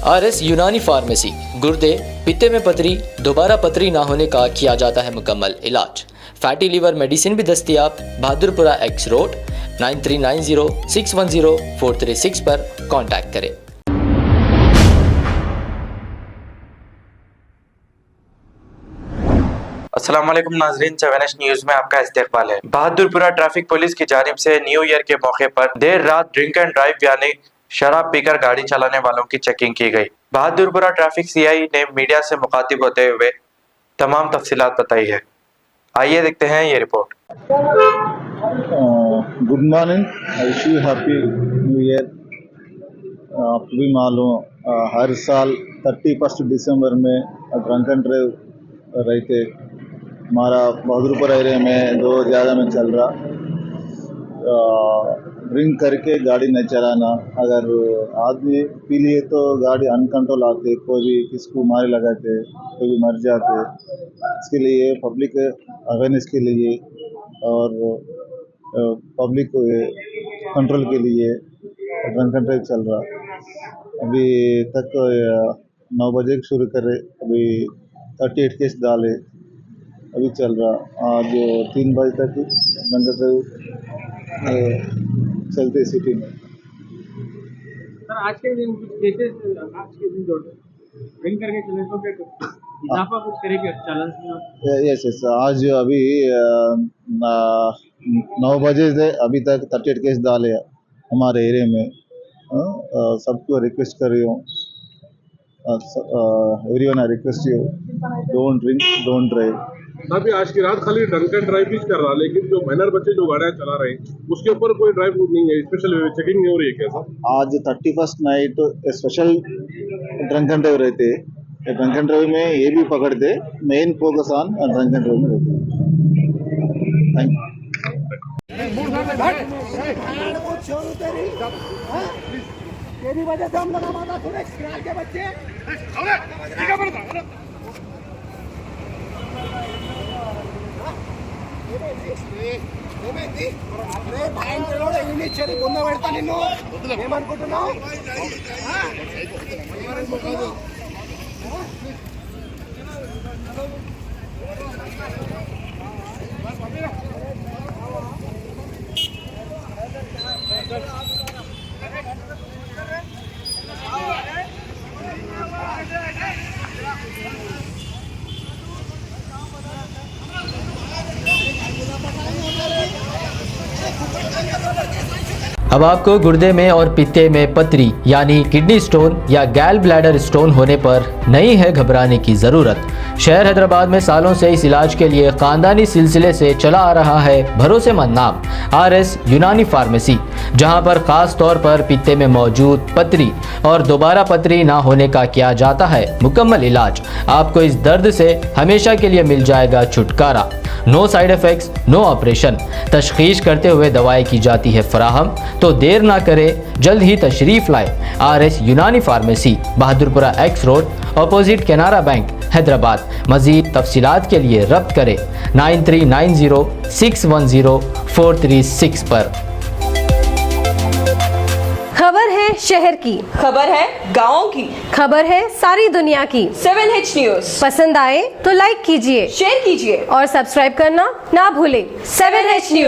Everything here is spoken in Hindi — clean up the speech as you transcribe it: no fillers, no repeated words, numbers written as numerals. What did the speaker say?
RS यूनानी फार्मेसी, गुर्दे, पित्ते में पथरी, दोबारा पथरी ना होने का किया जाता है मुकम्मल इलाज। फैटी लीवर मेडिसिन भी दस्तियाब। बहादुरपुरा X रोड 9390610436 पर कांटेक्ट करें। अस्सलाम वालेकुम नाज़रीन, 7H न्यूज़ में आपका इस्तकबाल है। बहादुरपुरा ट्रैफिक पुलिस की जानिब से न्यू ईयर के मौके पर देर रात ड्रिंक एंड ड्राइव यानी शराब पीकर गाड़ी चलाने वालों की चेकिंग की गई। बहादुरपुरा ट्रैफिक CI ने मीडिया से मुखातिब होते हुए तमाम तफसीलात बताई है। आइए देखते हैं ये report. Good morning, wish you happy new year. आपको भी मालूम हर साल 31 दिसंबर में ड्रंक एंड ड्राइव रहते। हमारा बहादुरपुरा एरिया में दो ज़्यादा में चल रहा। ड्रिंक करके गाड़ी न चलाना। अगर आदमी पी लिए तो गाड़ी अनकंट्रोल आते, कोई भी किसको मारे लगाते, कोई भी मर जाते। इसके लिए पब्लिक अवेयरनेस के लिए और पब्लिक कंट्रोल के लिए ड्रंक एंड ड्राइव चल रहा। अभी तक 9 बजे शुरू करे, अभी 38 केस डाले, अभी चल रहा। आज 3 बजे तक ड्रंक एंड ड्राइव चलते सिटी में। सर आज के दिन कुछ केसेस जो ड्रिंक करके चले तो क्या इजाफा कुछ करेंगे चालान में? यस, आज अभी 9 बजे से अभी तक 38 केस डाले हमारे एरिया में। सबको रिक्वेस्ट कर रही हूँ, everyone I request you, don't drink, don't drive. अभी आज की रात खाली ड्रंक एंड ड्राइव ही कर रहा, लेकिन जो माइनर बच्चे जो गाड़ियां चला रहे हैं उसके ऊपर कोई ड्राइव नहीं है, स्पेशल चेकिंग नहीं हो रही है क्या सर? आज 31 night special drunk and drive रहते। ड्रंक एंड ड्राइव में ये भी पकड़ते, main focus on drunk and drive में रहते। Thank you. तेरी वजह से हम लोग हमारा थोड़े के बच्चे బొంద పెడతా నిన్ను ఏమనుకుంటున్నావు? अब आपको गुर्दे में और पित्ते में पथरी यानी किडनी स्टोन या गैल ब्लैडर स्टोन होने पर नहीं है घबराने की ज़रूरत। शहर हैदराबाद में सालों से इस इलाज के लिए ख़ानदानी सिलसिले से चला आ रहा है भरोसेमंद नाम RS यूनानी फार्मेसी, जहां पर ख़ास तौर पर पित्ते में मौजूद पथरी और दोबारा पथरी ना होने का किया जाता है मुकम्मल इलाज। आपको इस दर्द से हमेशा के लिए मिल जाएगा छुटकारा। No side effects, no operation. तशखीस करते हुए दवाएं की जाती है फराहम। तो देर ना करें, जल्द ही तशरीफ़ लाए RS यूनानी pharmacy, Bahadurpura X road, opposite Canara bank, Hyderabad. मज़ीद तफसीलात के लिए रब्त करें 9390610436 पर। खबर है शहर की, खबर है गाँव की, खबर है सारी दुनिया की। 7H न्यूज़ पसंद आए तो लाइक कीजिए, शेयर कीजिए और सब्सक्राइब करना ना भूलें। 7H news.